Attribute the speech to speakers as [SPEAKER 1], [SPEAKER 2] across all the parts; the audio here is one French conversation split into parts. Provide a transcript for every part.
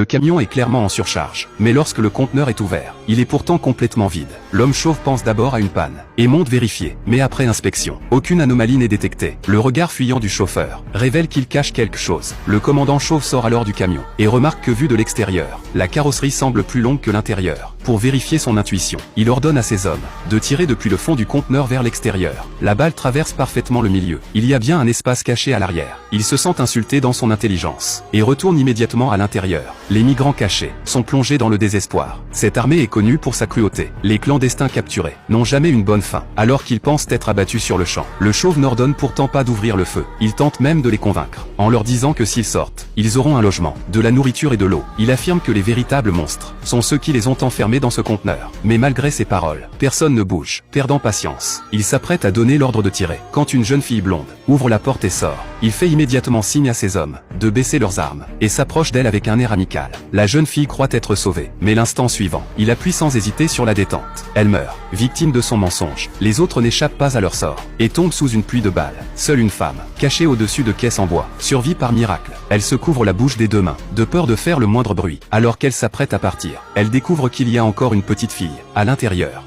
[SPEAKER 1] Le camion est clairement en surcharge, mais lorsque le conteneur est ouvert, il est pourtant complètement vide. L'homme chauve pense d'abord à une panne, et monte vérifier, mais après inspection, aucune anomalie n'est détectée. Le regard fuyant du chauffeur révèle qu'il cache quelque chose. Le commandant chauve sort alors du camion, et remarque que vu de l'extérieur, la carrosserie semble plus longue que l'intérieur. Pour vérifier son intuition, il ordonne à ses hommes de tirer depuis le fond du conteneur vers l'extérieur. La balle traverse parfaitement le milieu. Il y a bien un espace caché à l'arrière. Il se sent insulté dans son intelligence, et retourne immédiatement à l'intérieur. Les migrants cachés sont plongés dans le désespoir. Cette armée est connue pour sa cruauté. Les clandestins capturés n'ont jamais une bonne fin, alors qu'ils pensent être abattus sur le champ. Le chauve n'ordonne pourtant pas d'ouvrir le feu. Il tente même de les convaincre, en leur disant que s'ils sortent, ils auront un logement, de la nourriture et de l'eau. Il affirme que les véritables monstres sont ceux qui les ont enfermés dans ce conteneur. Mais malgré ces paroles, personne ne bouge. Perdant patience, il s'apprête à donner l'ordre de tirer, quand une jeune fille blonde ouvre la porte et sort. Il fait immédiatement signe à ses hommes de baisser leurs armes, et s'approche d'elle avec un air amical. La jeune fille croit être sauvée, mais l'instant suivant, il appuie sans hésiter sur la détente. Elle meurt, victime de son mensonge. Les autres n'échappent pas à leur sort, et tombent sous une pluie de balles. Seule une femme, cachée au-dessus de caisses en bois, survit par miracle. Elle se couvre la bouche des deux mains, de peur de faire le moindre bruit. Alors qu'elle s'apprête à partir, elle découvre qu'il y a encore une petite fille à l'intérieur.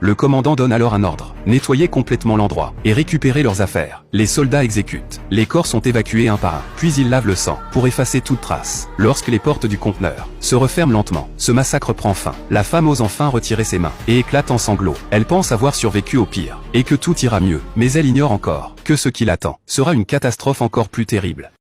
[SPEAKER 1] Le commandant donne alors un ordre, nettoyer complètement l'endroit, et récupérer leurs affaires. Les soldats exécutent. Les corps sont évacués un par un, puis ils lavent le sang, pour effacer toute trace. Lorsque les portes du conteneur se referment lentement, ce massacre prend fin. La femme ose enfin retirer ses mains, et éclate en sanglots. Elle pense avoir survécu au pire, et que tout ira mieux, mais elle ignore encore que ce qui l'attend sera une catastrophe encore plus terrible.